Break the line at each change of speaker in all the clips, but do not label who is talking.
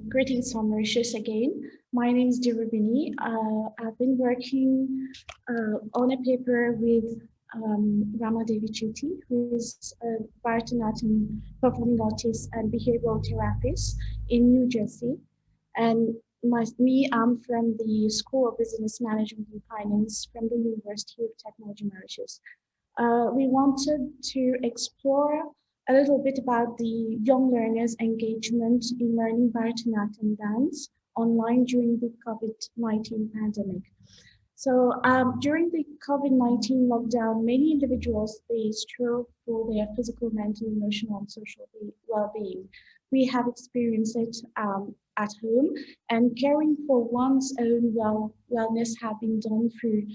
Greetings from Mauritius again. My name is Diroubinee. I've been working on a paper with Ramafi, who is a Bharatanatyam performing artist and behavioral therapist in New Jersey. And I'm from the School of Business Management and Finance from the University of Technology, Mauritius. We wanted to explore a little bit about the young learners' engagement in learning Bharatanatyam dance online during the COVID-19 pandemic. So during the COVID-19 lockdown, many individuals, they struggle for their physical, mental, emotional, and social well-being. We have experienced it at home, and caring for one's own wellness have been done through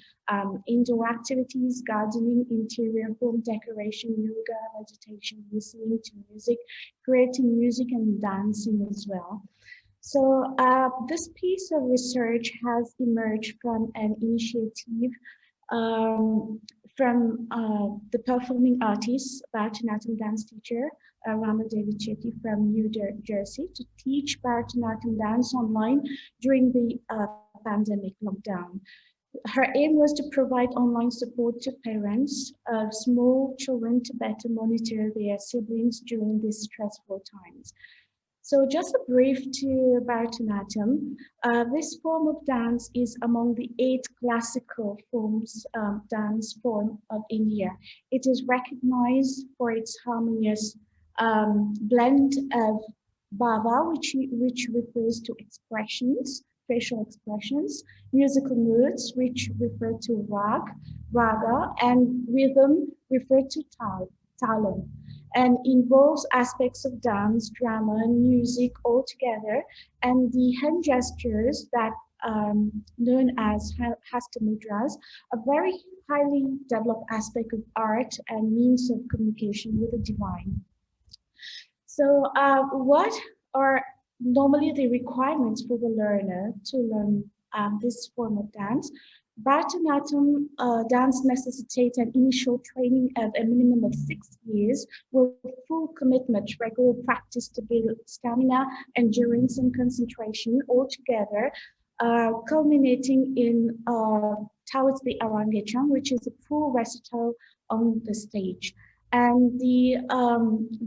indoor activities, gardening, interior home decoration, yoga, meditation, listening to music, creating music, and dancing as well. So this piece of research has emerged from an initiative from the performing artist, Bharatanatyam dance teacher, Ramafi from New Jersey, to teach Bharatanatyam dance online during the pandemic lockdown. Her aim was to provide online support to parents of small children to better monitor their siblings during these stressful times. So just a brief to Bharatanatyam. This form of dance is among the 8 classical dance form of India. It is recognized for its harmonious blend of bhava, which refers to expressions, facial expressions, musical moods, which refer to raga, and rhythm, referred to talam, and involves aspects of dance, drama, and music all together, and the hand gestures that known as hastamudras, a very highly developed aspect of art and means of communication with the divine. So what are normally the requirements for the learner to learn this form of dance? Bharatanatyam dance necessitates an initial training of a minimum of 6 years with full commitment, regular practice to build stamina, endurance, and concentration all together, culminating in towards the Arangacham, which is a full recital on the stage. And the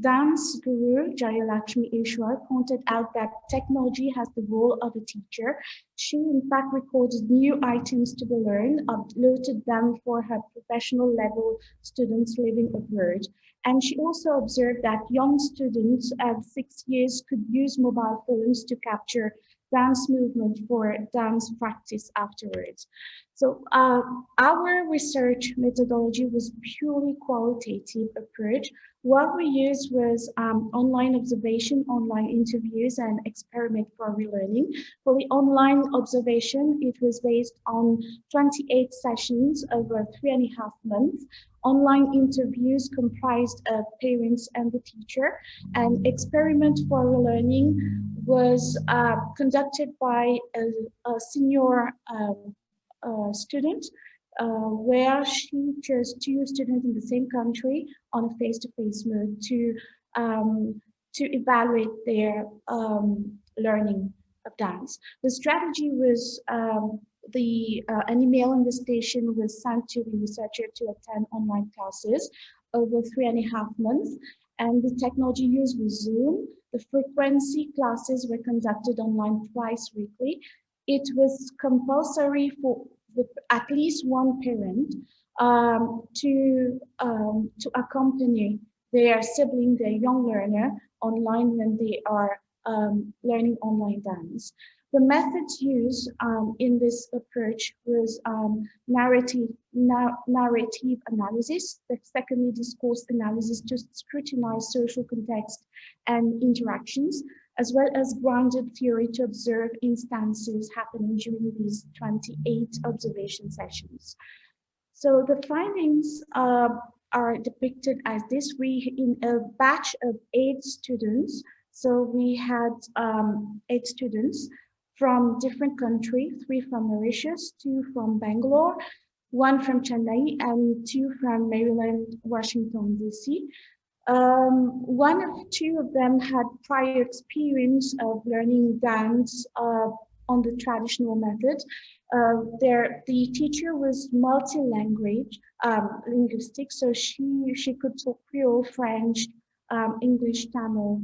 dance guru, Jayalakshmi Ishwar, pointed out that technology has the role of a teacher. She, in fact, recorded new items to be learned, uploaded them for her professional level students living abroad. And she also observed that young students at 6 years could use mobile phones to capture dance movement for dance practice afterwards. So our research methodology was purely qualitative approach. What we used was online observation, online interviews, and experiment for relearning. For the online observation, it was based on 28 sessions over 3.5 months. Online interviews comprised of parents and the teacher, and experiment for relearning was conducted by a senior student, where she chose 2 students in the same country on a face-to-face mode to evaluate their learning of dance. The strategy was an email invitation was sent to the researcher to attend online classes over 3.5 months, and the technology used was Zoom. The frequency classes were conducted online twice weekly. It was compulsory for at least one parent to accompany their sibling, their young learner, online when they are learning online dance. The methods used in this approach was narrative analysis, secondly discourse analysis to scrutinize social context and interactions, as well as grounded theory to observe instances happening during these 28 observation sessions. So the findings are depicted as this. We, in a batch of 8 students, so we had 8 students from different countries, 3 from Mauritius, 2 from Bangalore, 1 from Chennai, and 2 from Maryland, Washington, D.C. 2 of them had prior experience of learning dance on the traditional method. The teacher was multi-language, linguistic, so she could talk Creole, French, English, Tamil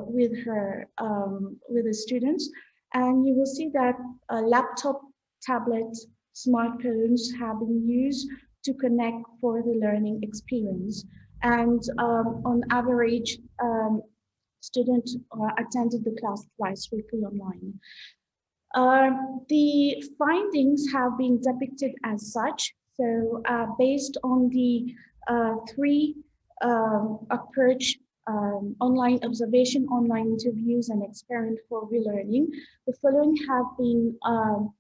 with the students. And you will see that laptop, tablet, smartphones have been used to connect for the learning experience. And on average, students attended the class twice weekly online. The findings have been depicted as such. So based on the 3 approach, online observation, online interviews, and experiment for relearning, the following have been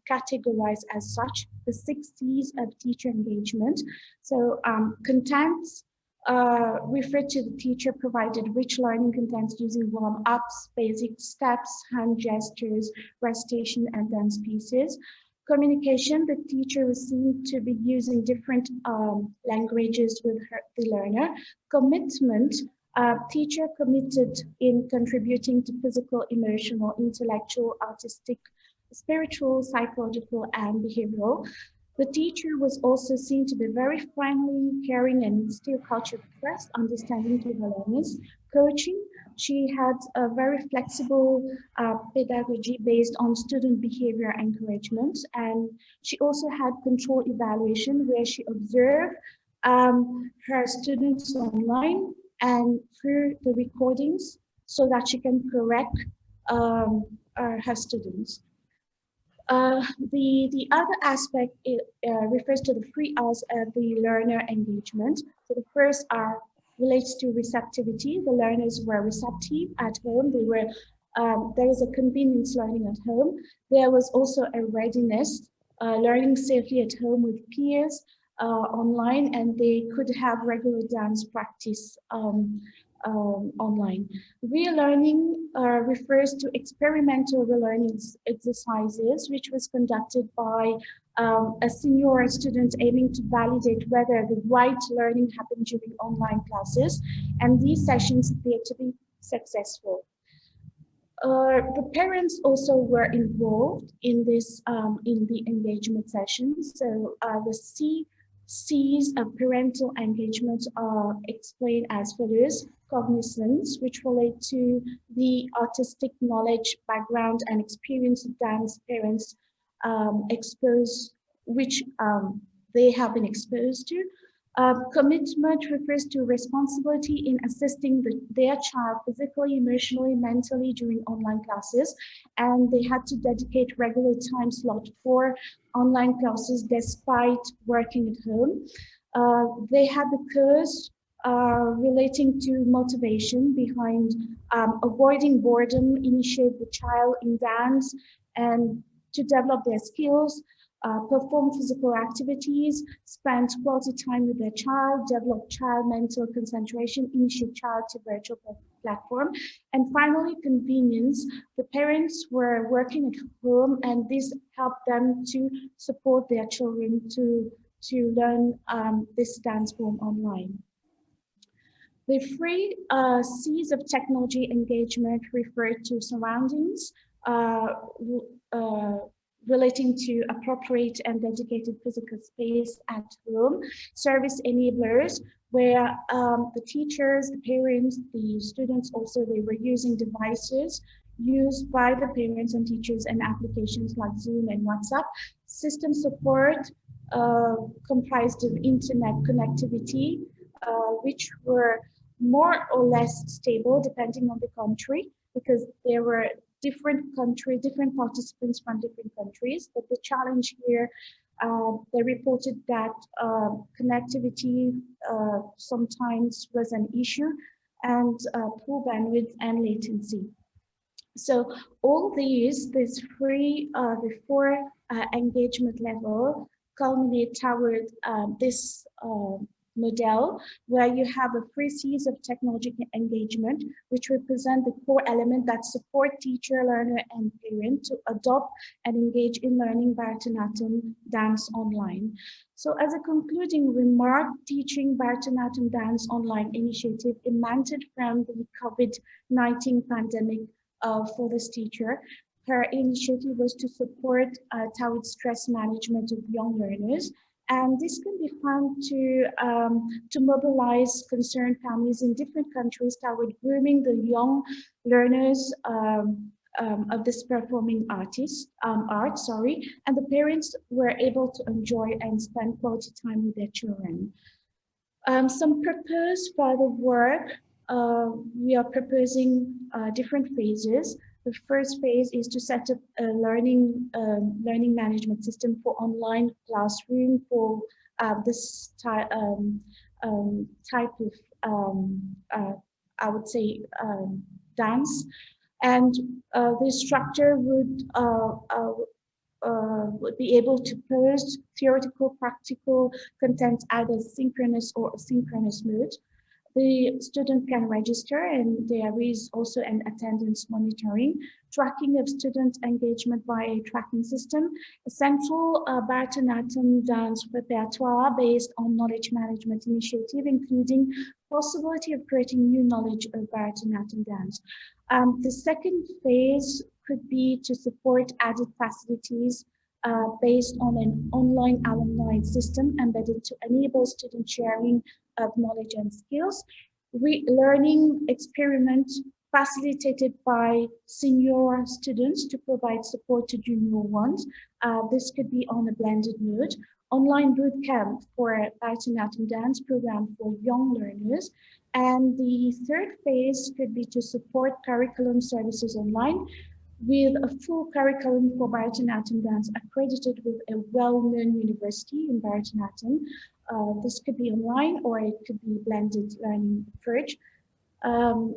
categorized as such: the 6 C's of teacher engagement. So contents refer to the teacher provided rich learning contents using warm-ups, basic steps, hand gestures, recitation, and dance pieces. Communication, the teacher was seen to be using different languages with the learner. Commitment, teacher committed in contributing to physical, emotional, intellectual, artistic, spiritual, psychological, and behavioral. The teacher was also seen to be very friendly, caring, and instill culture of trust, understanding to her learners. Coaching, she had a very flexible pedagogy based on student behavior encouragement. And she also had control evaluation where she observed her students online and through the recordings so that she can correct her students. The other aspect refers to the 3 R's of the learner engagement. So the first R relates to receptivity. The learners were receptive at home. There was a convenience learning at home. There was also a readiness, learning safely at home with peers online, and they could have regular dance practice online. Relearning refers to experimental relearning exercises, which was conducted by a senior student aiming to validate whether the right learning happened during online classes, and these sessions appear to be successful. The parents also were involved in this in the engagement sessions. So the C's of parental engagement are explained as follows: cognizance, which relate to the artistic knowledge, background, and experience of dance parents they have been exposed to. Commitment refers to responsibility in assisting their child physically, emotionally, mentally during online classes, and they had to dedicate regular time slot for online classes despite working at home. They had the course relating to motivation behind avoiding boredom, initiate the child in dance, and to develop their skills, perform physical activities, spend quality time with their child, develop child mental concentration, initiate child to virtual platform. And finally, convenience. The parents were working at home, and this helped them to support their children to learn this dance form online. The 3 C's of technology engagement refer to surroundings, relating to appropriate and dedicated physical space at home, service enablers, where the teachers, the parents, the students also, they were using devices used by the parents and teachers and applications like Zoom and WhatsApp. System support comprised of internet connectivity, which were more or less stable depending on the country, because there were different participants from different countries. But the challenge here, they reported that connectivity sometimes was an issue, and poor bandwidth and latency. So all these the four engagement level culminate toward this model, where you have a 3 C's of technological engagement, which represent the core element that support teacher, learner, and parent to adopt and engage in learning Bharatanatyam dance online. So as a concluding remark, teaching Bharatanatyam dance online initiative emanated from the COVID-19 pandemic for this teacher. Her initiative was to support toward stress management of young learners. And this can be found to mobilize concerned families in different countries toward grooming the young learners of this performing art, and the parents were able to enjoy and spend quality time with their children. Some proposed further work, we are proposing different phases. The first phase is to set up a learning management system for online classroom for this type of, I would say, dance. And the instructor would be able to post theoretical, practical content either synchronous or asynchronous mode. The student can register, and there is also an attendance monitoring, tracking of student engagement by a tracking system, a central Bharatanatyam dance repertoire based on knowledge management initiative, including possibility of creating new knowledge of Bharatanatyam dance. The second phase could be to support added facilities based on an online alumni system embedded to enable student sharing of knowledge and skills, learning experiment facilitated by senior students to provide support to junior ones. This could be on a blended mode. Online boot camp for a Bharatanatyam dance program for young learners. And the third phase could be to support curriculum services online with a full curriculum for Bharatanatyam dance accredited with a well-known university in Bharatanatyam. This could be online or it could be blended learning approach.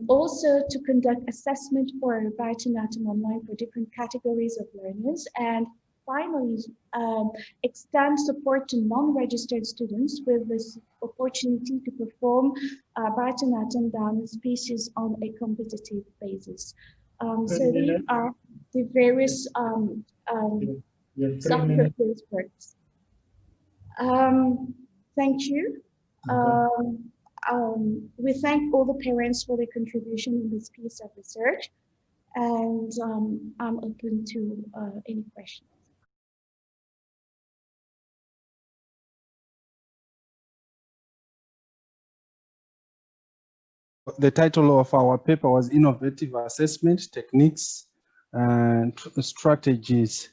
Also to conduct assessment for Bharatanatyam online for different categories of learners. And finally, extend support to non-registered students with this opportunity to perform Bharatanatyam dance pieces on a competitive basis. So these are the various self-proposed works. Thank you. We thank all the parents for their contribution in this piece of research, and I'm open to any questions.
The title of our paper was Innovative Assessment Techniques and Strategies,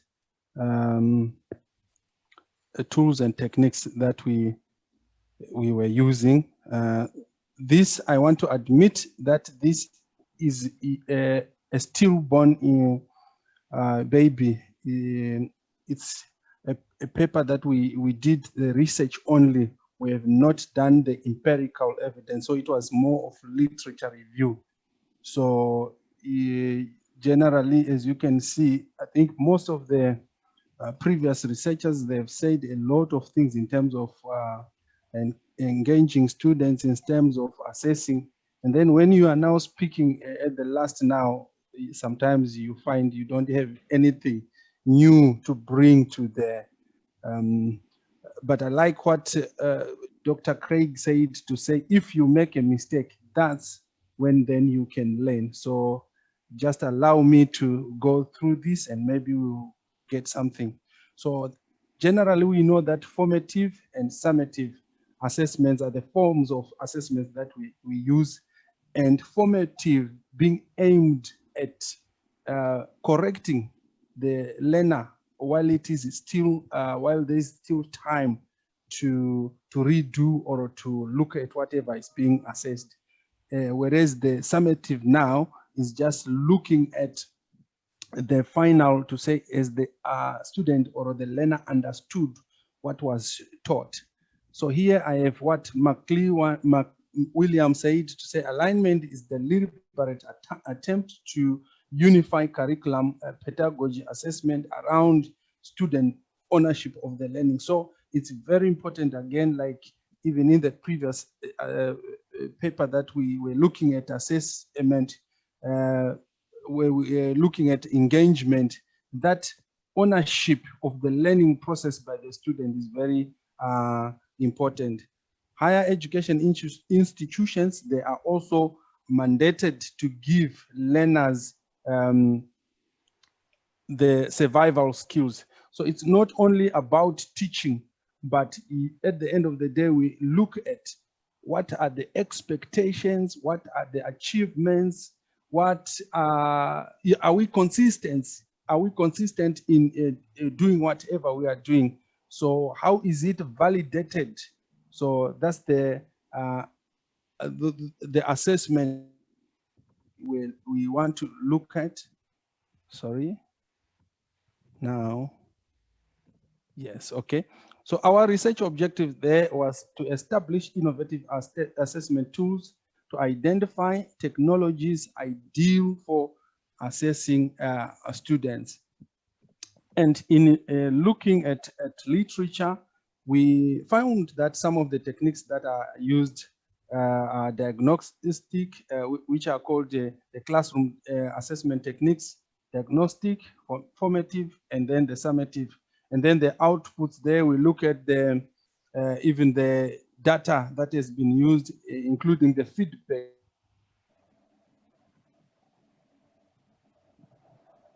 tools and techniques that we were using. This, I want to admit that this is a stillborn baby. It's a paper that we did the research only. We have not done the empirical evidence, so it was more of literature review. So generally, as you can see, I think most of the previous researchers, they've said a lot of things in terms of engaging students, in terms of assessing. And then when you are now speaking at the last now, sometimes you find you don't have anything new to bring to the but I like what Dr. Craig said, to say, if you make a mistake, that's when then you can learn. So just allow me to go through this and maybe we'll get something. So generally, we know that formative and summative assessments are the forms of assessments that we use, and formative being aimed at correcting the learner while it is still, while there is still time to redo or to look at whatever is being assessed. Whereas the summative now is just looking at the final to say is the student or the learner understood what was taught. So here I have what William said, to say alignment is the deliberate attempt to unify curriculum, pedagogy, assessment around student ownership of the learning. So it's very important, again, like even in the previous paper that we were looking at assessment, where we are looking at engagement, that ownership of the learning process by the student is very important. Higher education institutions, they are also mandated to give learners the survival skills. So it's not only about teaching, but at the end of the day, we look at what are the expectations, what are the achievements, what are we consistent? Are we consistent in doing whatever we are doing? So how is it validated? So that's the assessment we want to look at. Sorry. Now, yes, okay. So our research objective there was to establish innovative assessment tools to identify technologies ideal for assessing students. And in looking at literature, we found that some of the techniques that are used are diagnostic, which are called the classroom assessment techniques, diagnostic, formative, and then the summative. And then the outputs there, we look at the even the data that has been used, including the feedback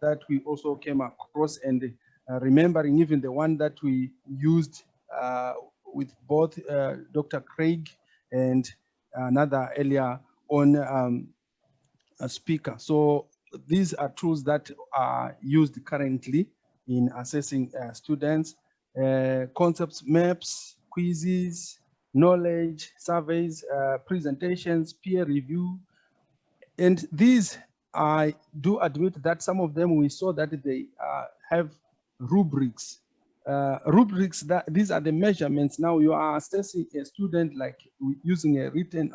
that we also came across, and remembering even the one that we used with both Dr. Craig and another earlier on a speaker. So these are tools that are used currently in assessing students, concepts, maps, quizzes, knowledge, surveys, presentations, peer review. And these, I do admit that some of them we saw that they have rubrics. Rubrics, that these are the measurements. Now you are assessing a student like using a written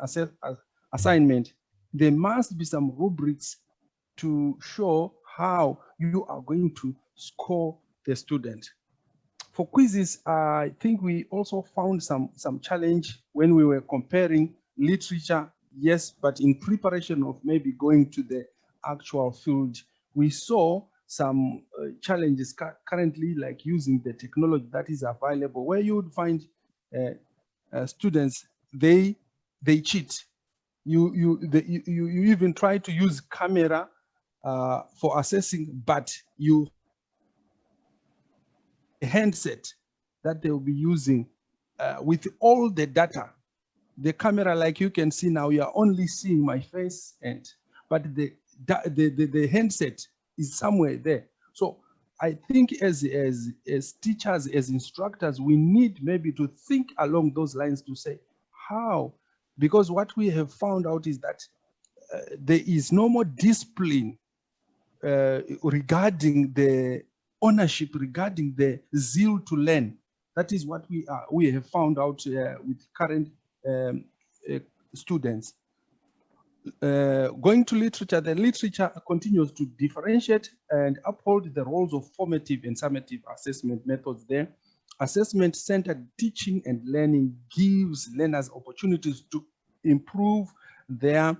assignment. There must be some rubrics to show how you are going to score the student. For quizzes, I think we also found some challenge when we were comparing literature, yes, but in preparation of maybe going to the actual field, we saw some challenges currently, like using the technology that is available, where you would find students, they cheat. You even try to use camera for assessing, but you handset that they will be using with all the data. The camera, like you can see now, you are only seeing my face, but the handset is somewhere there. So I think as teachers, as instructors, we need maybe to think along those lines to say how, because what we have found out is that there is no more discipline regarding the ownership, regarding the zeal to learn. That is what we have found out with current students. Going to literature, the literature continues to differentiate and uphold the roles of formative and summative assessment methods there. Assessment-centered teaching and learning gives learners opportunities to improve their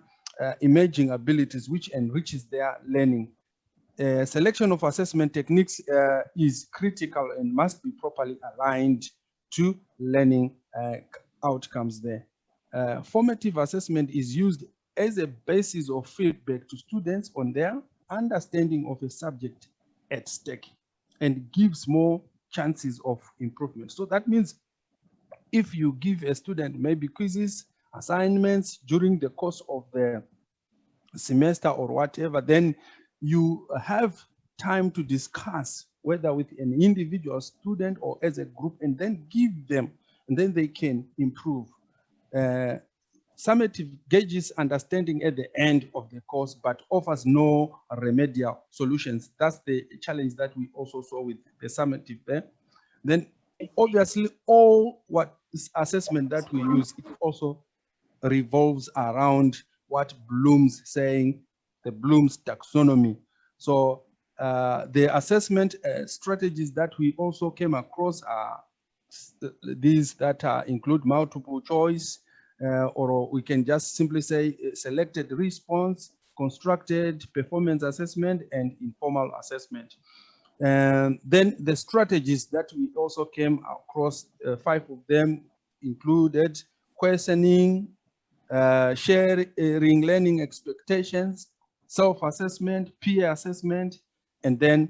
emerging abilities, which enriches their learning. Selection of assessment techniques is critical and must be properly aligned to learning outcomes there. Formative assessment is used as a basis of feedback to students on their understanding of a subject at stake and gives more chances of improvement. So that means if you give a student maybe quizzes, assignments during the course of the semester or whatever, then you have time to discuss whether with an individual student or as a group, and then give them, and then they can improve. Summative gauges understanding at the end of the course, but offers no remedial solutions. That's the challenge that we also saw with the summative there. Then obviously all what is assessment that we use, it also revolves around what Bloom's saying, the Bloom's taxonomy. So the assessment strategies that we also came across are these that include multiple choice, or we can just simply say selected response, constructed performance assessment, and informal assessment. And then the strategies that we also came across, 5 of them included questioning, sharing learning expectations, self-assessment, peer assessment, and then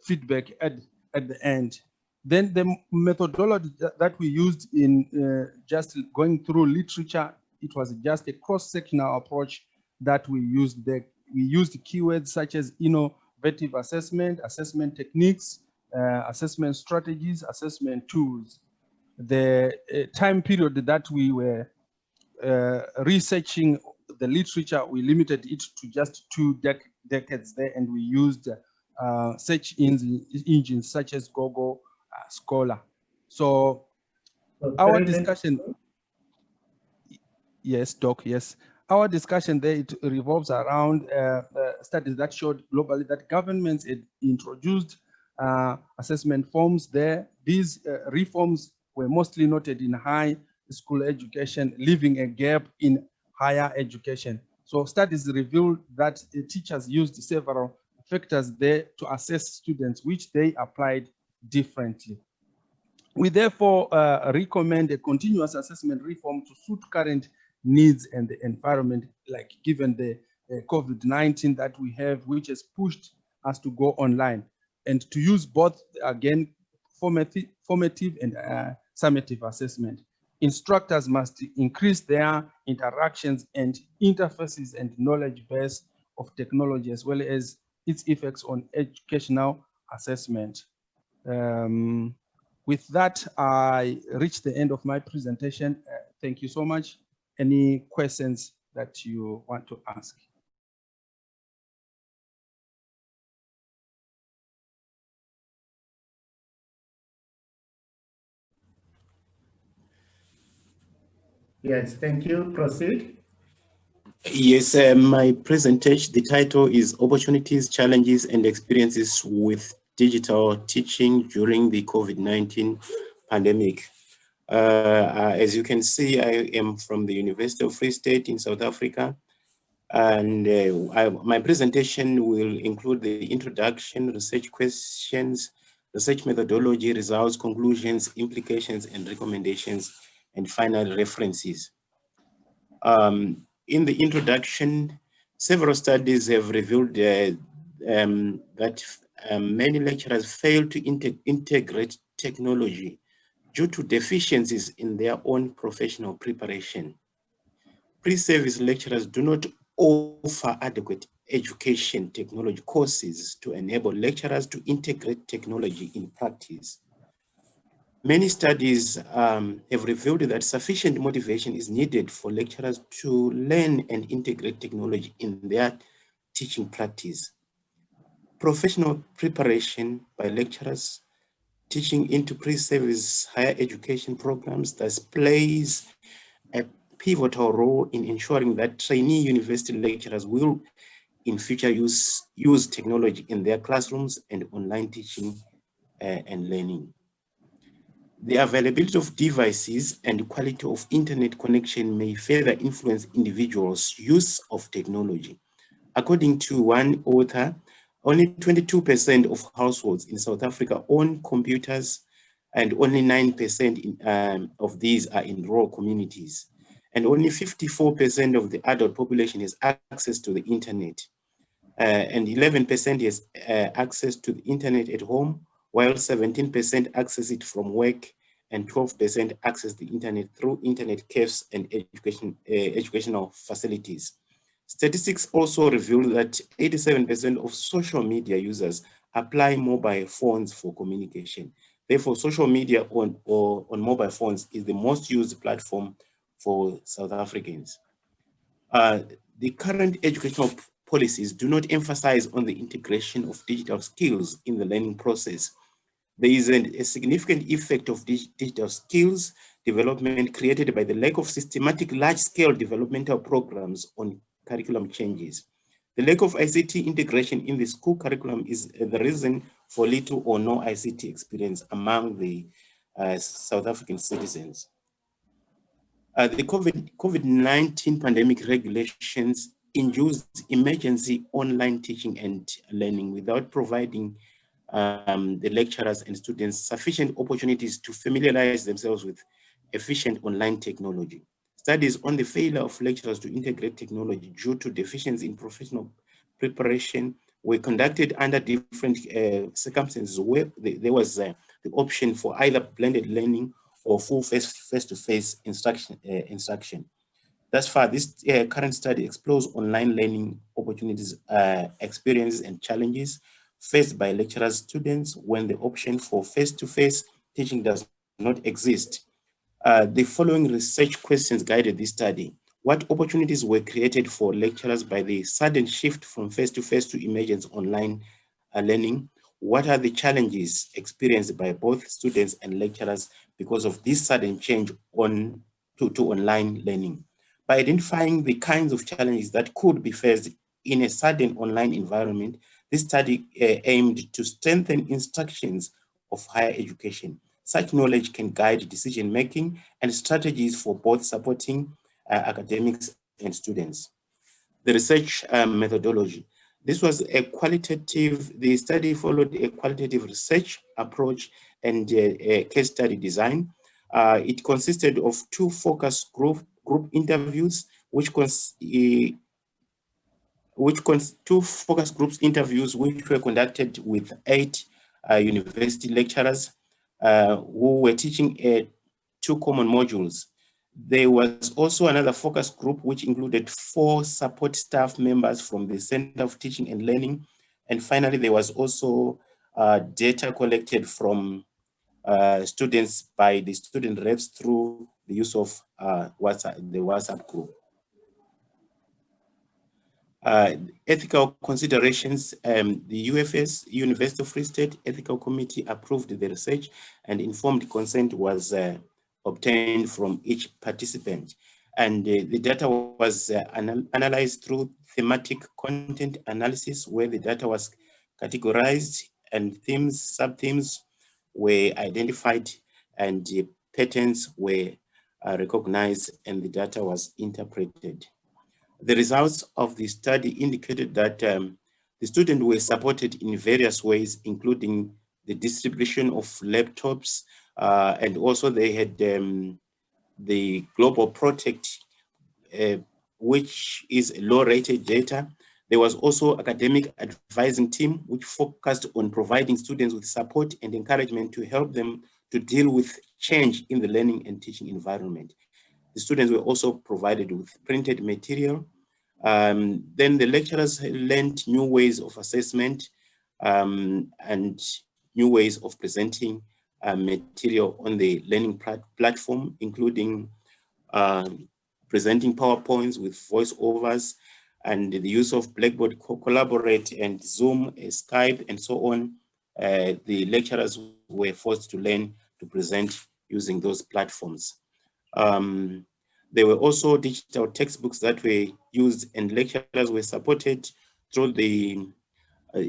feedback at the end. Then the methodology that we used in just going through literature, it was just a cross-sectional approach that we used there. We used keywords such as innovative assessment, assessment techniques, assessment strategies, assessment tools. The time period that we were researching the literature, we limited it to just 2 decades there, and we used search engines such as Google Scholar. So our discussion, yes, Doc, yes. Our discussion there, it revolves around studies that showed globally that governments had introduced assessment forms there. These reforms were mostly noted in high school education, leaving a gap in higher education. So studies revealed that teachers used several factors there to assess students, which they applied differently. We therefore recommend a continuous assessment reform to suit current needs and the environment, like given the COVID-19 that we have, which has pushed us to go online, and to use both, again, formative and summative assessment. Instructors must increase their interactions and interfaces and knowledge base of technology, as well as its effects on educational assessment. With that, I reach the end of my presentation. Thank you so much. Any questions that you want to ask?
Yes, thank you. Proceed.
Yes, my presentation, the title is Opportunities, Challenges, and Experiences with Digital Teaching During the COVID-19 Pandemic. As you can see, I am from the University of Free State in South Africa, and my presentation will include the introduction, research questions, research methodology, results, conclusions, implications, and recommendations, and final references. In the introduction, several studies have revealed that many lecturers fail to integrate technology due to deficiencies in their own professional preparation. Pre-service lecturers do not offer adequate education technology courses to enable lecturers to integrate technology in practice. Many studies have revealed that sufficient motivation is needed for lecturers to learn and integrate technology in their teaching practice. Professional preparation by lecturers teaching into pre-service higher education programs thus plays a pivotal role in ensuring that trainee university lecturers will in future use technology in their classrooms and online teaching and learning. The availability of devices and quality of internet connection may further influence individuals' use of technology. According to one author, only 22% of households in South Africa own computers, and only 9% of these are in rural communities. And only 54% of the adult population has access to the internet. And 11% has access to the internet at home, while 17% access it from work, and 12% access the internet through internet cafes and educational facilities. Statistics also reveal that 87% of social media users apply mobile phones for communication. Therefore, social media on mobile phones is the most used platform for South Africans. The current educational policies do not emphasize on the integration of digital skills in the learning process. There is a significant effect of digital skills development created by the lack of systematic large-scale developmental programs on curriculum changes. The lack of ICT integration in the school curriculum is the reason for little or no ICT experience among the South African citizens. The COVID-19 pandemic regulations induced emergency online teaching and learning without providing the lecturers and students sufficient opportunities to familiarize themselves with efficient online technology. Studies on the failure of lecturers to integrate technology due to deficiencies in professional preparation were conducted under different circumstances where there was the option for either blended learning or full face-to-face instruction. Thus far, this current study explores online learning opportunities, experiences, and challenges faced by lecturers, students when the option for face-to-face teaching does not exist. The following research questions guided this study. What opportunities were created for lecturers by the sudden shift from face-to-face to emergence online learning? What are the challenges experienced by both students and lecturers because of this sudden change to online learning? By identifying the kinds of challenges that could be faced in a sudden online environment, this study aimed to strengthen instructions of higher education. Such knowledge can guide decision-making and strategies for both supporting academics and students. The research methodology. This was a the study followed a qualitative research approach and a case study design. It consisted of two focus group interviews, two focus groups interviews which were conducted with 8 university lecturers who were teaching 2 common modules. There was also another focus group which included 4 support staff members from the Center of Teaching and Learning. And finally, there was also data collected from students by the student reps through the use of the WhatsApp group. Ethical considerations, the UFS, University of Free State Ethical Committee approved the research and informed consent was obtained from each participant. And the data was analyzed through thematic content analysis where the data was categorized and themes, sub-themes were identified and patterns were recognized and the data was interpreted. The results of the study indicated that the students were supported in various ways, including the distribution of laptops, and also they had the Global Protect, which is low-rated data. There was also academic advising team, which focused on providing students with support and encouragement to help them to deal with change in the learning and teaching environment. The students were also provided with printed material. Then the lecturers learned new ways of assessment and new ways of presenting material on the learning platform, including presenting PowerPoints with voiceovers and the use of Blackboard Collaborate and Zoom, Skype, and so on. The lecturers were forced to learn to present using those platforms. There were also digital textbooks that were used and lecturers were supported through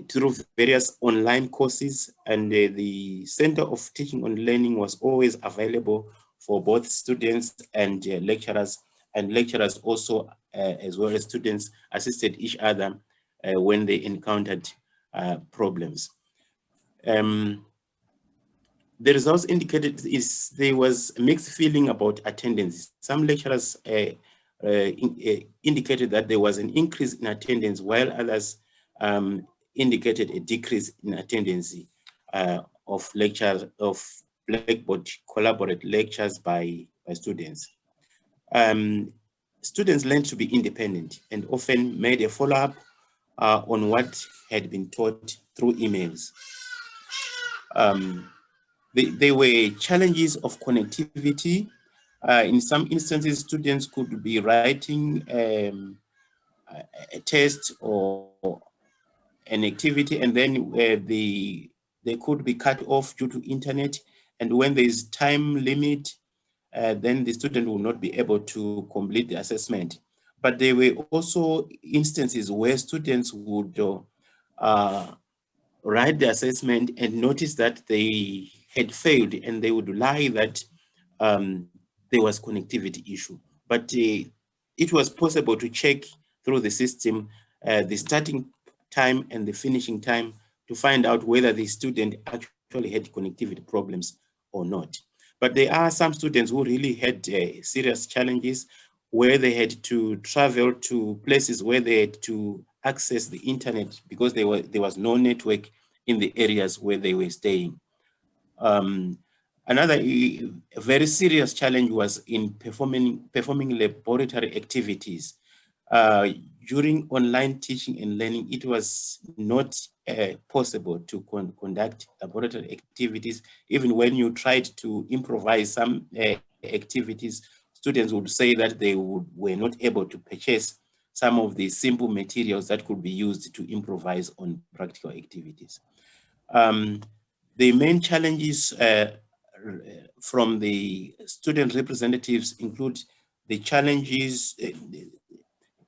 through various online courses, and the Center of Teaching and Learning was always available for both students and lecturers also, as well as students, assisted each other when they encountered problems. The results indicated there was a mixed feeling about attendance. Some lecturers indicated that there was an increase in attendance, while others indicated a decrease in attendance of Blackboard Collaborate lectures by students. Students learned to be independent and often made a follow-up on what had been taught through emails. There were challenges of connectivity In some instances, students could be writing a test or an activity, and then they could be cut off due to internet. And when there is time limit, then the student will not be able to complete the assessment. But there were also instances where students would write the assessment and notice that they had failed, and they would lie that there was connectivity issue. But it was possible to check through the system the starting time and the finishing time to find out whether the student actually had connectivity problems or not. But there are some students who really had serious challenges where they had to travel to places where they had to access the internet because there was no network in the areas where they were staying. Another very serious challenge was in performing laboratory activities. During online teaching and learning, it was not possible to conduct laboratory activities. Even when you tried to improvise some activities, students would say that they were not able to purchase some of the simple materials that could be used to improvise on practical activities. The main challenges from the student representatives include the challenges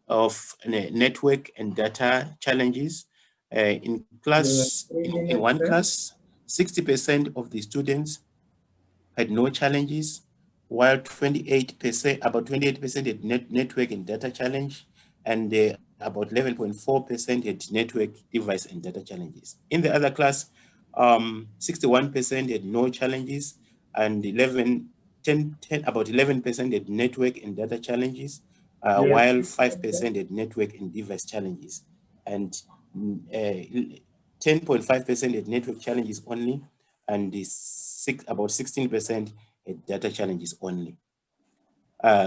of network and data challenges. In one class, 60% of the students had no challenges, while about 28% had network and data challenge, and about 11.4% had network, device, and data challenges. In the other class, 61% had no challenges, and about 11% had network and data challenges, while 5% had network and device challenges, and 10.5% had network challenges only, and about 16% had data challenges only.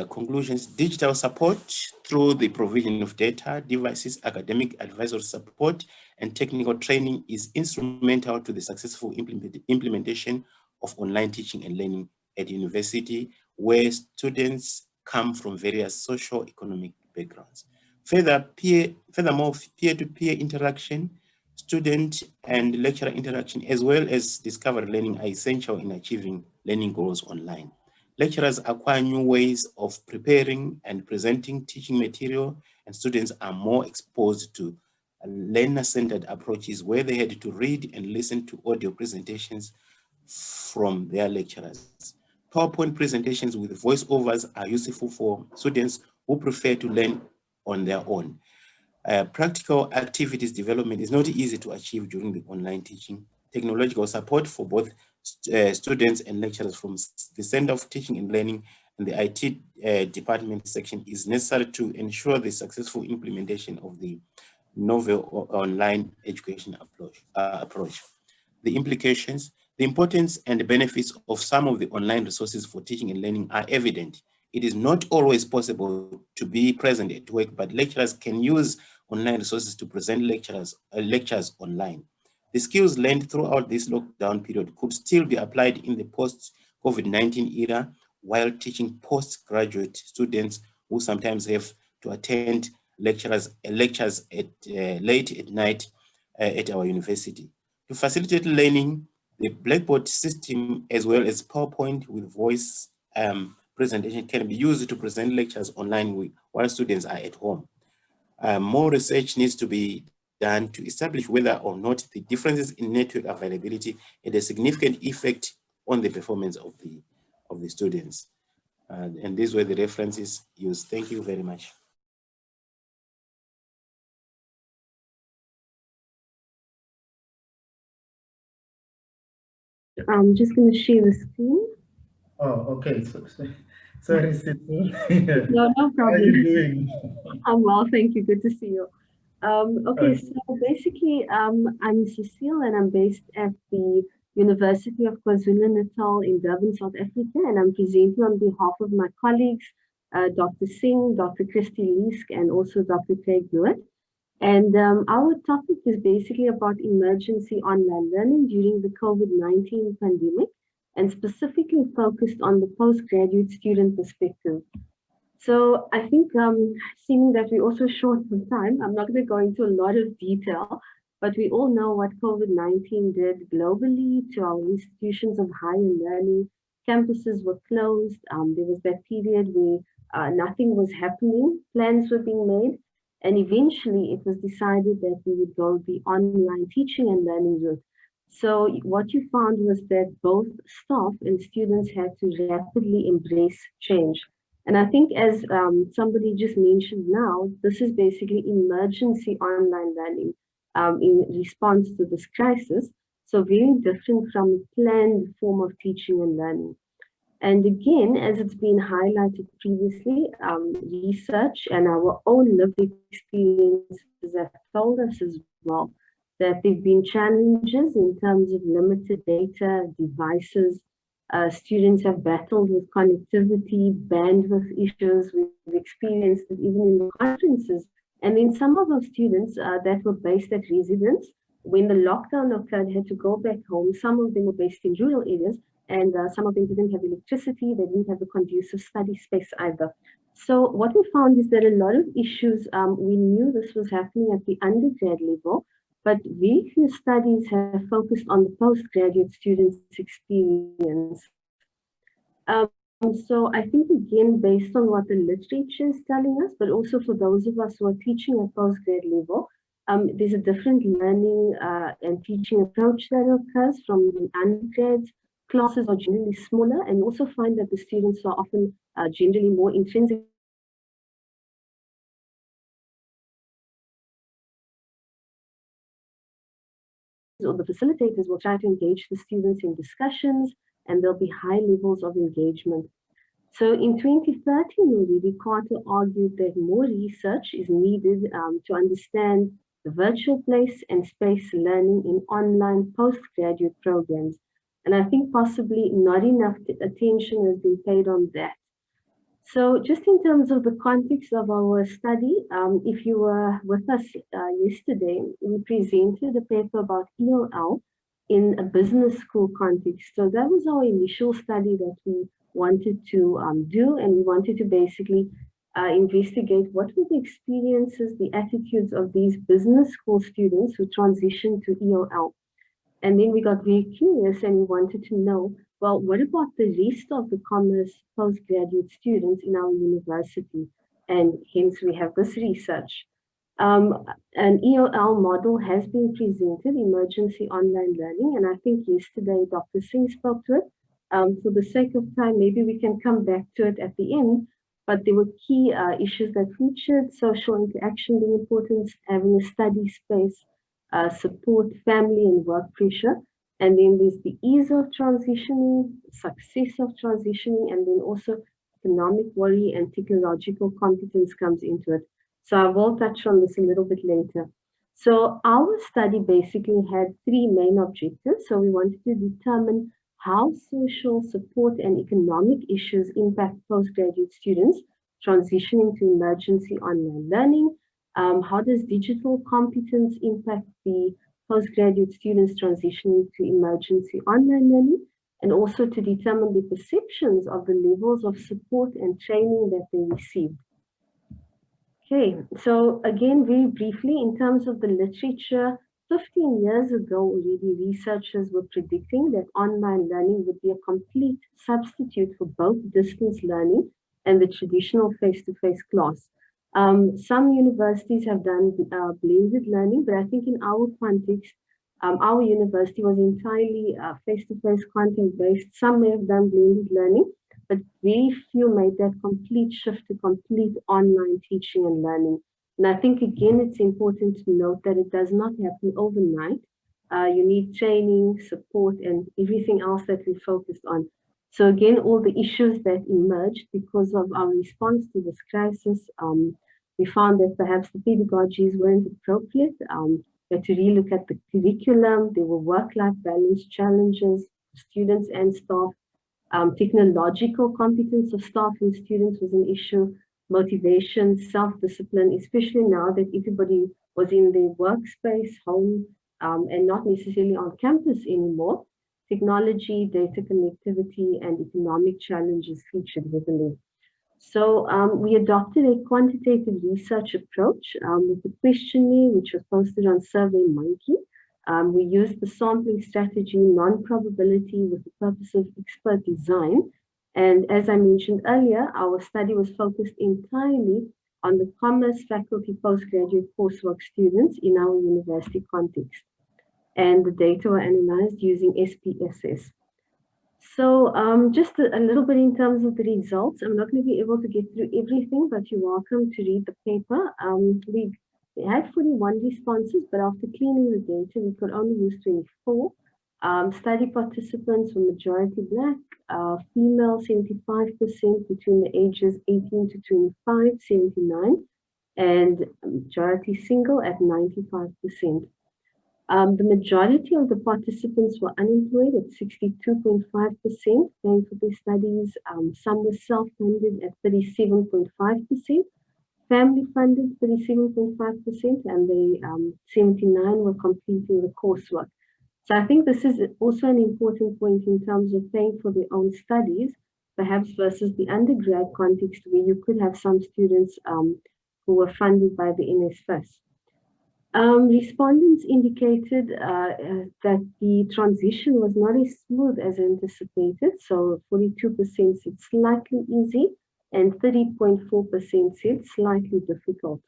Conclusions: digital support through the provision of data, devices, academic advisory support, and technical training is instrumental to the successful implementation of online teaching and learning at university, where students come from various socio-economic backgrounds. Furthermore, peer-to-peer interaction, student and lecturer interaction, as well as discovery learning are essential in achieving learning goals online. Lecturers acquire new ways of preparing and presenting teaching material, and students are more exposed to learner-centered approaches where they had to read and listen to audio presentations from their lecturers. PowerPoint presentations with voiceovers are useful for students who prefer to learn on their own. Practical activities development is not easy to achieve during the online teaching. Technological support for both students and lecturers from the Center of Teaching and Learning and the IT department section is necessary to ensure the successful implementation of the novel online education approach. The implications: the importance and the benefits of some of the online resources for teaching and learning are evident. It is not always possible to be present at work, but lecturers can use online resources to present lectures online. The skills learned throughout this lockdown period could still be applied in the post-COVID-19 era while teaching postgraduate students who sometimes have to attend lectures at late at night at our university. To facilitate learning, the Blackboard system as well as PowerPoint with voice presentation can be used to present lectures online while students are at home. More research needs to be done to establish whether or not the differences in network availability had a significant effect on the performance of the students. And these were the references used. Thank you very much.
I'm just going to share the screen.
Oh, okay. Sorry, Cecile.
No problem.
How are you doing?
I'm well, thank you. Good to see you. Okay, so basically, I'm Cecile and I'm based at the University of KwaZulu-Natal in Durban, South Africa, and I'm presenting on behalf of my colleagues, Dr. Singh, Dr. Christy Leask, and also Dr. Craig Hewitt. And our topic is basically about emergency online learning during the COVID-19 pandemic. and specifically focused on the postgraduate student perspective. So I think, seeing that we're also short on time, I'm not going to go into a lot of detail, but we all know what COVID-19 did globally to our institutions of higher learning. Campuses were closed. There was that period where nothing was happening, plans were being made, and eventually it was decided that we would go the online teaching and learning route. So what you found was that both staff and students had to rapidly embrace change. And I think, as somebody just mentioned now, this is basically emergency online learning in response to this crisis. So very different from a planned form of teaching and learning. And again, as it's been highlighted previously, research and our own lived experiences have told us as well that there have been challenges in terms of limited data, devices. Students have battled with connectivity, bandwidth issues. We've experienced it even in the conferences. And then some of our students that were based at residence, when the lockdown occurred, had to go back home. Some of them were based in rural areas, and some of them didn't have electricity. They didn't have a conducive study space either. So what we found is that a lot of issues, we knew this was happening at the undergrad level, but very few studies have focused on the postgraduate students' experience. So I think, again, based on what the literature is telling us, but also for those of us who are teaching at postgrad level, there's a different learning and teaching approach that occurs from the undergrads. Classes are generally smaller, and also find that the students are often generally more intrinsic. Or the facilitators will try to engage the students in discussions, and there'll be high levels of engagement. So in 2013 already, Carter argued that more research is needed to understand the virtual place and space learning in online postgraduate programs. And I think possibly not enough attention has been paid on that. So just in terms of the context of our study, if you were with us yesterday, we presented a paper about ELL in a business school context. So that was our initial study that we wanted to do, and we wanted to basically investigate what were the experiences, the attitudes of these business school students who transitioned to ELL. And then we got very curious and we wanted to know, well, what about the rest of the commerce postgraduate students in our university? And hence we have this research. An ELL model has been presented, emergency online learning, and I think yesterday Dr. Singh spoke to it. For the sake of time, maybe we can come back to it at the end, but there were key issues that featured: social interaction being important, having a study space, support, family and work pressure. And then there's the ease of transitioning, success of transitioning, and then also economic worry and technological competence comes into it. So I will touch on this a little bit later. So our study basically had three main objectives. So we wanted to determine how social support and economic issues impact postgraduate students transitioning to emergency online learning. How does digital competence impact the postgraduate students transitioning to emergency online learning? And also to determine the perceptions of the levels of support and training that they received. Okay, so again, very briefly, in terms of the literature, 15 years ago already, researchers were predicting that online learning would be a complete substitute for both distance learning and the traditional face-to-face class. Some universities have done blended learning, but I think in our context, our university was entirely face-to-face content-based. Some may have done blended learning, but very few made that complete shift to complete online teaching and learning. And I think, again, it's important to note that it does not happen overnight. You need training, support, and everything else that we focused on. So again, all the issues that emerged because of our response to this crisis, we found that perhaps the pedagogies weren't appropriate. We had to relook at the curriculum. There were work-life balance challenges, students and staff. Technological competence of staff and students was an issue. Motivation, self-discipline, especially now that everybody was in their workspace, home, and not necessarily on campus anymore. technology, data connectivity, and economic challenges featured heavily. So we adopted a quantitative research approach with a questionnaire which was posted on SurveyMonkey. We used the sampling strategy non-probability with the purpose of expert design. And as I mentioned earlier, our study was focused entirely on the commerce faculty postgraduate coursework students in our university context. And the data were analyzed using SPSS. So just a little bit in terms of the results. I'm not going to be able to get through everything, but you're welcome to read the paper. We had 41 responses, but after cleaning the data, we could only use 24. Study participants were majority Black, female 75% between the ages 18 to 25, 79, and majority single at 95%. The majority of the participants were unemployed at 62.5%, paying for their studies. Some were self-funded at 37.5%, family-funded 37.5%, and they 79 were completing the coursework. So I think this is also an important point in terms of paying for their own studies, perhaps versus the undergrad context where you could have some students who were funded by the NSFAS. Respondents indicated that the transition was not as smooth as anticipated. So 42% said slightly easy and 30.4% said slightly difficult.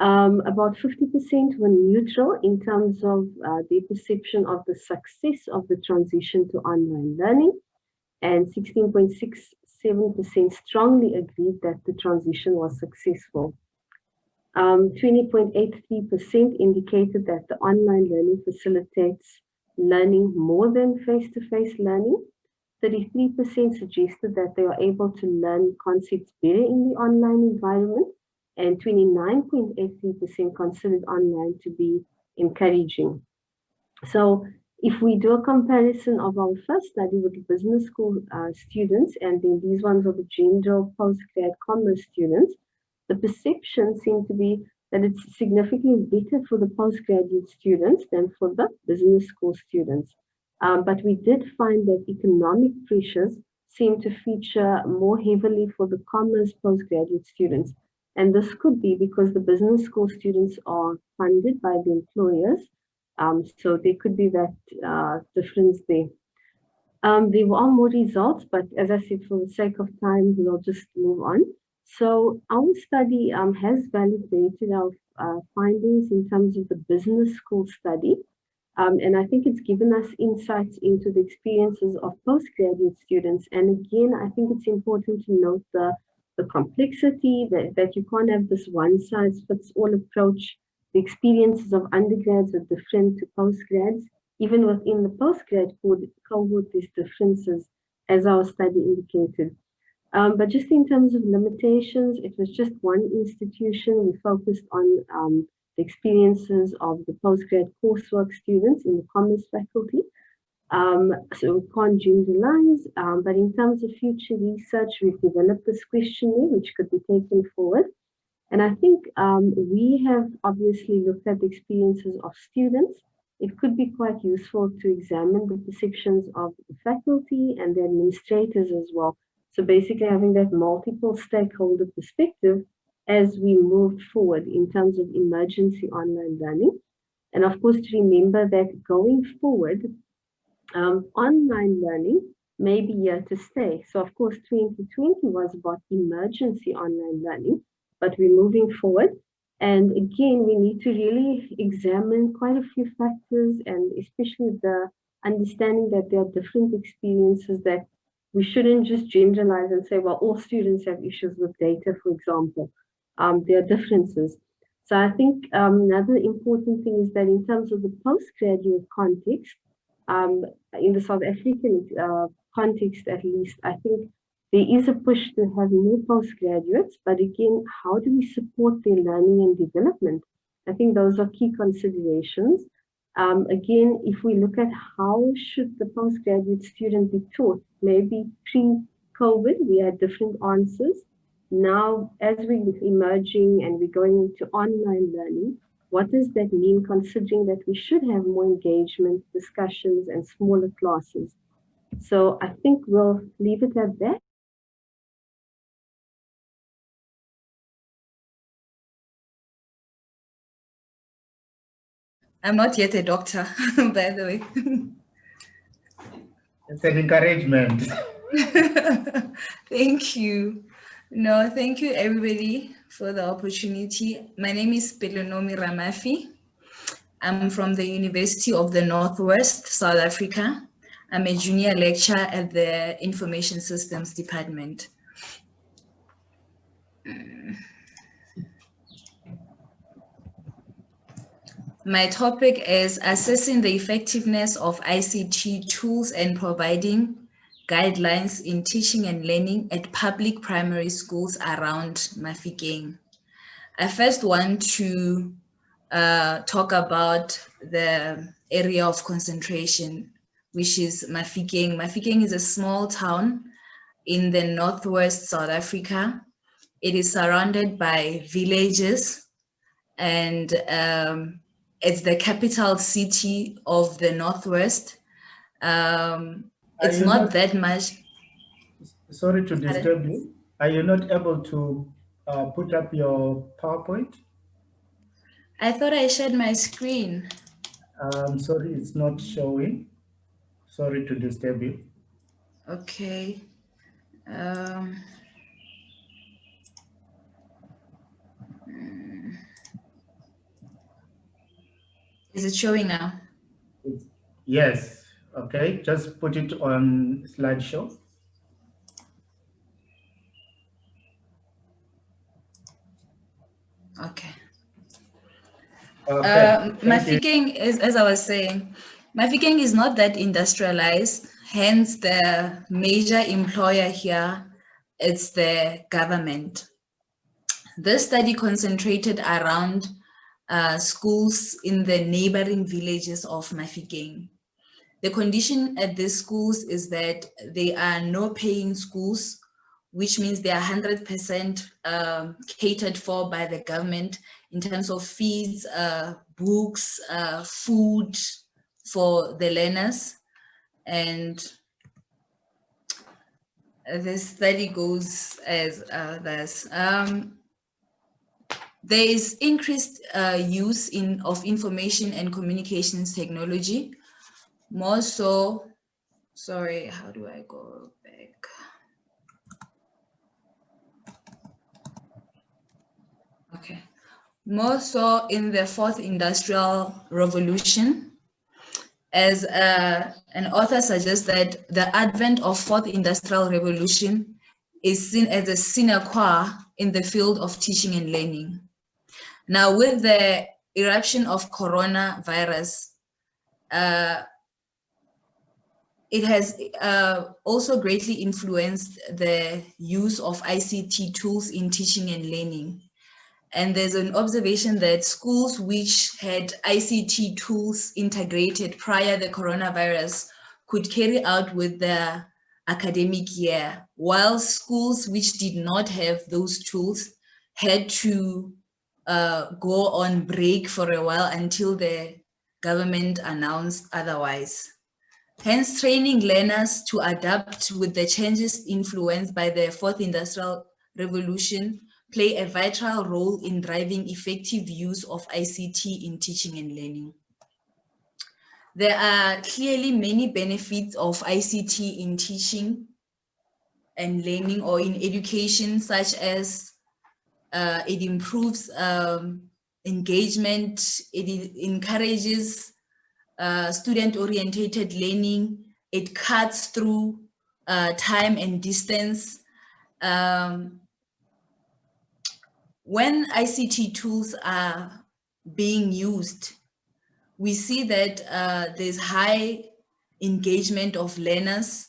About 50% were neutral in terms of their perception of the success of the transition to online learning, and 16.67% strongly agreed that the transition was successful. 20.83% indicated that the online learning facilitates learning more than face-to-face learning. 33% suggested that they are able to learn concepts better in the online environment, and 29.83% considered online to be encouraging. So if we do a comparison of our first study with the business school students, and then these ones are the general postgrad commerce students, the perception seemed to be that it's significantly better for the postgraduate students than for the business school students. But we did find that economic pressures seem to feature more heavily for the commerce postgraduate students. And this could be because the business school students are funded by the employers. So there could be that difference there. There are more results, but as I said, for the sake of time, we'll just move on. So our study has validated our findings in terms of the business school study. And I think it's given us insights into the experiences of postgraduate students. And again, I think it's important to note the complexity that you can't have this one-size-fits-all approach. The experiences of undergrads are different to postgrads. Even within the postgrad cohort, there's differences, as our study indicated. But just in terms of limitations, it was just one institution. We focused on the experiences of the postgrad coursework students in the commerce faculty. So we can't generalize, but in terms of future research, we've developed this questionnaire which could be taken forward. And I think we have obviously looked at the experiences of students. It could be quite useful to examine the perceptions of the faculty and the administrators as well. So basically having that multiple stakeholder perspective as we move forward in terms of emergency online learning. And of course, to remember that going forward, online learning may be here to stay. So of course, 2020 was about emergency online learning, but we're moving forward. And again, we need to really examine quite a few factors, and especially the understanding that there are different experiences, that we shouldn't just generalize and say, well, all students have issues with data, for example. There are differences. So I think another important thing is that in terms of the postgraduate context, in the South African context at least, I think there is a push to have more postgraduates, but again, how do we support their learning and development? I think those are key considerations. Again, if we look at how should the postgraduate student be taught, maybe pre-COVID, we had different answers. Now, as we're emerging and we're going into online learning, what does that mean, considering that we should have more engagement, discussions, and smaller classes? So I think we'll leave it at that.
I'm not yet a doctor, by the way.
It's an encouragement.
Thank you. No, thank you everybody for the opportunity. My name is Penelomi Ramafi. I'm from the University of the Northwest, South Africa. I'm a junior lecturer at the Information Systems Department. My topic is assessing the effectiveness of ICT tools and providing guidelines in teaching and learning at public primary schools around Mafikeng. I first want to talk about the area of concentration, which is Mafikeng. Mafikeng is a small town in the northwest South Africa. It is surrounded by villages, and it's the capital city of the northwest. It's not that much.
Sorry to disturb you. Are you not able to put up your PowerPoint?
I thought I shared my screen.
Sorry, it's not showing. Sorry to disturb you.
Okay. Is it showing now?
Yes. Okay. Just put it on slideshow.
Okay.
Okay.
Mafikeng is, as I was saying, Mafikeng is not that industrialized. Hence, the major employer here is the government. This study concentrated around schools in the neighboring villages of Mafikeng. The condition at these schools is that they are no paying schools, which means they are 100% catered for by the government in terms of fees, books, food for the learners. And the study goes as this. There is increased use of information and communications technology, more so, sorry, how do I go back? Okay, more so in the fourth industrial revolution, as an author suggests that the advent of fourth industrial revolution is seen as a sine qua in the field of teaching and learning. Now, with the eruption of coronavirus, it has also greatly influenced the use of ICT tools in teaching and learning. And there's an observation that schools which had ICT tools integrated prior to the coronavirus could carry out with their academic year, while schools which did not have those tools had to go on break for a while until the government announced otherwise. Hence, training learners to adapt with the changes influenced by the fourth industrial revolution play a vital role in driving effective use of ICT in teaching and learning. There are clearly many benefits of ICT in teaching and learning or in education, such as it improves engagement, it encourages student-oriented learning, it cuts through time and distance. When ICT tools are being used, we see that there's high engagement of learners.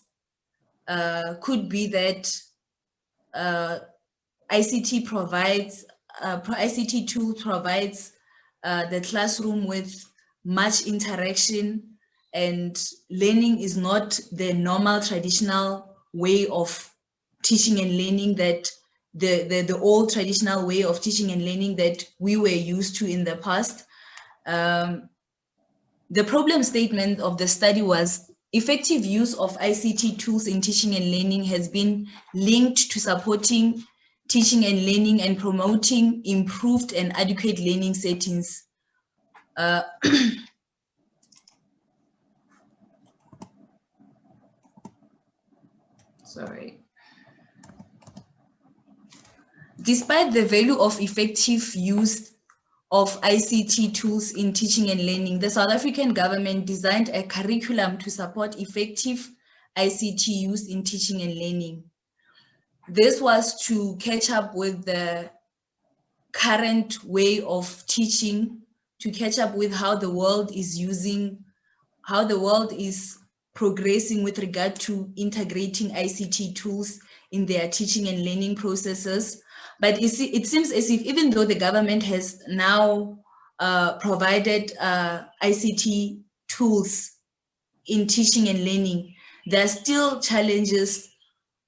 Could be that ICT tool provides the classroom with much interaction, and learning is not the normal traditional way of teaching and learning that the old traditional way of teaching and learning that we were used to in the past. The problem statement of the study was effective use of ICT tools in teaching and learning has been linked to supporting teaching and learning and promoting improved and adequate learning settings. Sorry. Despite the value of effective use of ICT tools in teaching and learning, the South African government designed a curriculum to support effective ICT use in teaching and learning. This was to catch up with the current way of teaching, to catch up with how the world is progressing with regard to integrating ICT tools in their teaching and learning processes. But it seems as if even though the government has now provided ICT tools in teaching and learning, there are still challenges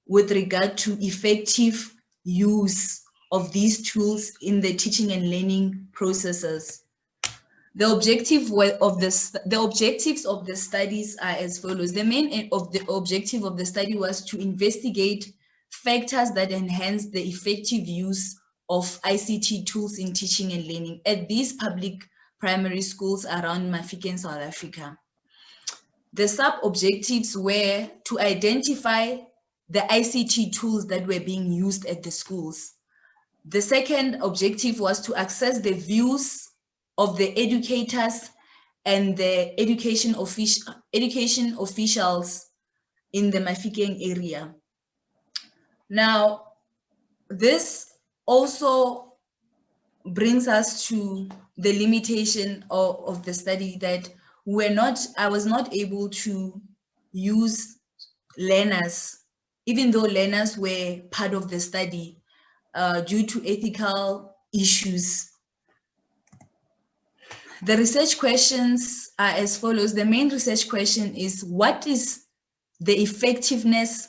with regard to effective use of these tools in the teaching and learning processes. The objectives of the studies are as follows. The main objective of the study was to investigate factors that enhance the effective use of ICT tools in teaching and learning at these public primary schools around Mafikeng, South Africa. The sub-objectives were to identify the ICT tools that were being used at the schools. The second objective was to access the views of the educators and the education officials in the Mafikeng area. Now, this also brings us to the limitation of the study that I was not able to use learners, even though learners were part of the study, due to ethical issues. The research questions are as follows. The main research question is, what is the effectiveness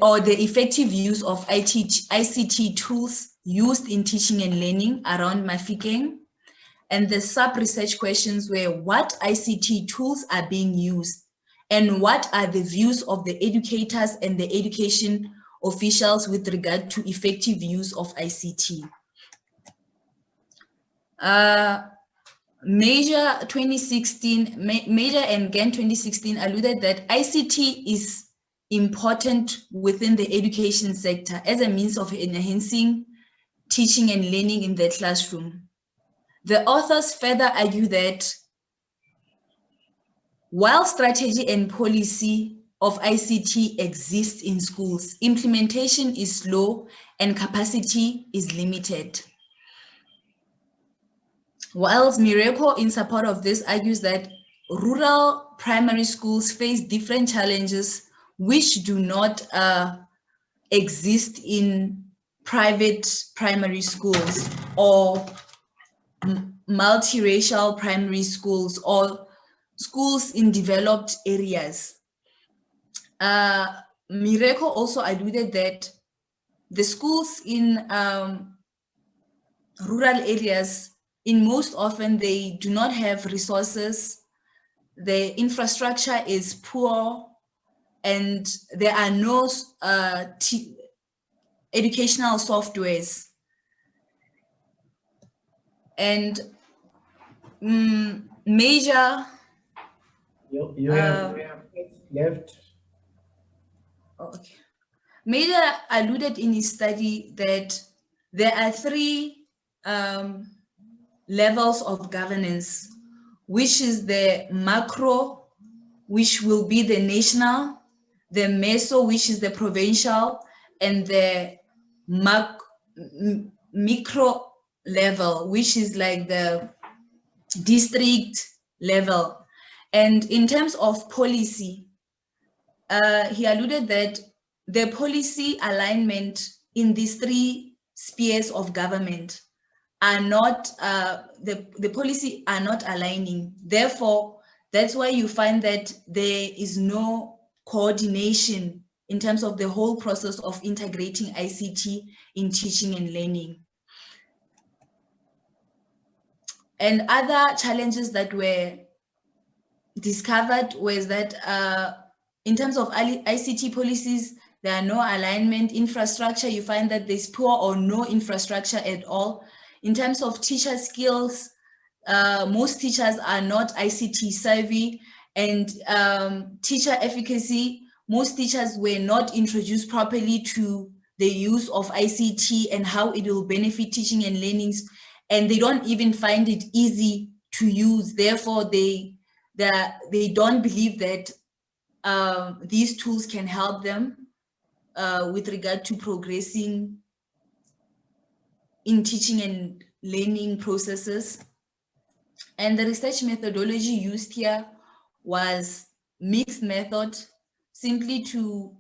or the effective use of ICT tools used in teaching and learning around Mafikeng? And the sub-research questions were, what ICT tools are being used? And what are the views of the educators and the education officials with regard to effective use of ICT? Measure and GAN 2016 alluded that ICT is important within the education sector as a means of enhancing teaching and learning in the classroom. The authors further argue that while strategy and policy of ICT exists in schools, implementation is slow and capacity is limited. Whilst Mireko, in support of this, argues that rural primary schools face different challenges which do not exist in private primary schools or multiracial primary schools or schools in developed areas. Mireko also alluded that the schools in rural areas, in most often, they do not have resources, the infrastructure is poor, and there are no educational softwares. And major...
You have left.
Okay. Major alluded in his study that there are three levels of governance, which is the macro, which will be the national, the meso, which is the provincial, and the micro level, which is like the district level. And in terms of policy, he alluded that the policy alignment in these three spheres of government are not, the policy are not aligning. Therefore, that's why you find that there is no coordination in terms of the whole process of integrating ICT in teaching and learning. And other challenges that were discovered was that in terms of ICT policies, there are no alignment infrastructure. You find that there's poor or no infrastructure at all. In terms of teacher skills, most teachers are not ICT savvy, and teacher efficacy, most teachers were not introduced properly to the use of ICT and how it will benefit teaching and learning, and they don't even find it easy to use. Therefore, they don't believe that these tools can help them with regard to progressing in teaching and learning processes. And the research methodology used here was mixed method, simply to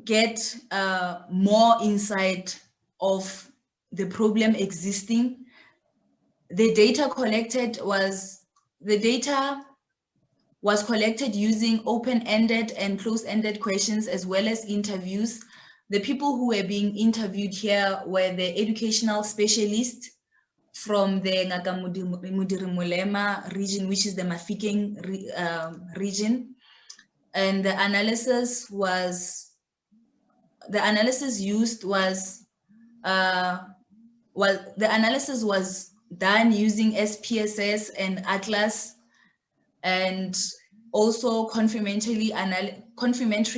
get more insight of the problem existing. The data was collected using open-ended and closed-ended questions, as well as interviews. The people who were being interviewed here were the educational specialists from the Ngaka-Modiri-Molema region, which is the Mafikeng region. And the analysis was done using SPSS and Atlas, and also confirmatory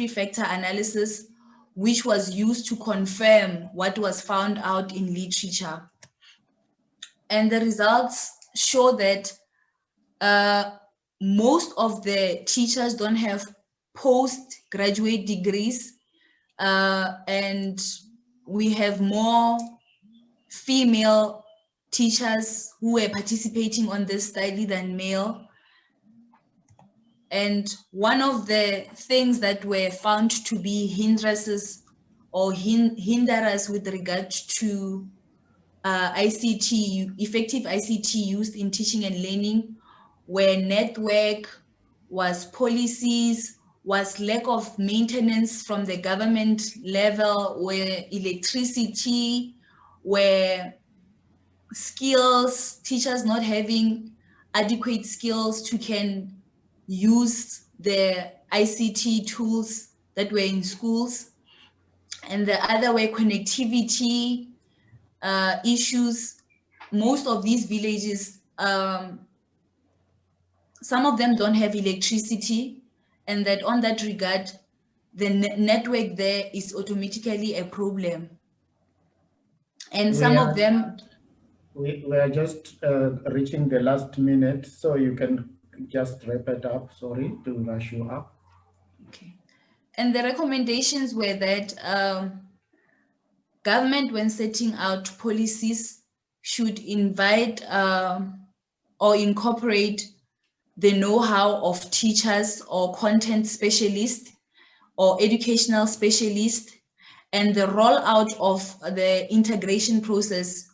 factor analysis, which was used to confirm what was found out in literature. And the results show that most of the teachers don't have postgraduate degrees, and we have more female teachers who were participating on this study than male. And one of the things that were found to be hindrances or hinderers with regard to effective ICT used in teaching and learning were network, was policies, was lack of maintenance from the government level, where electricity, where skills, teachers not having adequate skills to can use the ICT tools that were in schools. And the other way, connectivity issues. Most of these villages, some of them don't have electricity, and that on that regard, the network there is automatically a problem. And some of them...
We are just reaching the last minute, so you can just wrap it up. Sorry to rush you up.
Okay. And the recommendations were that government, when setting out policies, should invite or incorporate the know-how of teachers or content specialists or educational specialists, and the rollout of the integration process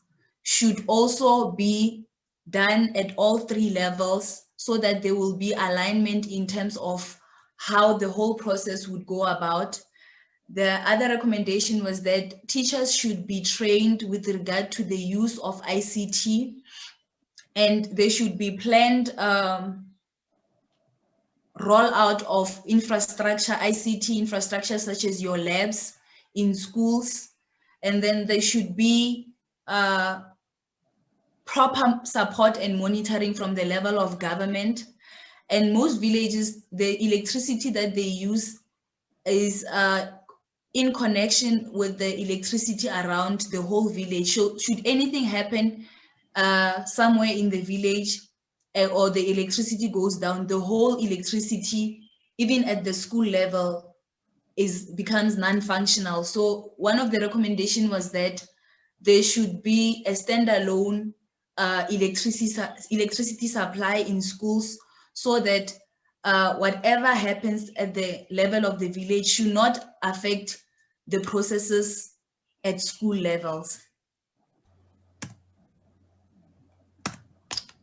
should also be done at all three levels, so that there will be alignment in terms of how the whole process would go about. The other recommendation was that teachers should be trained with regard to the use of ICT, and there should be planned rollout of infrastructure, ICT infrastructure, such as your labs in schools. And then there should be proper support and monitoring from the level of government. And most villages, the electricity that they use is in connection with the electricity around the whole village. So should anything happen somewhere in the village, or the electricity goes down, the whole electricity, even at the school level, becomes non-functional. So one of the recommendations was that there should be a standalone electricity supply in schools, so that whatever happens at the level of the village should not affect the processes at school levels.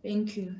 Thank you.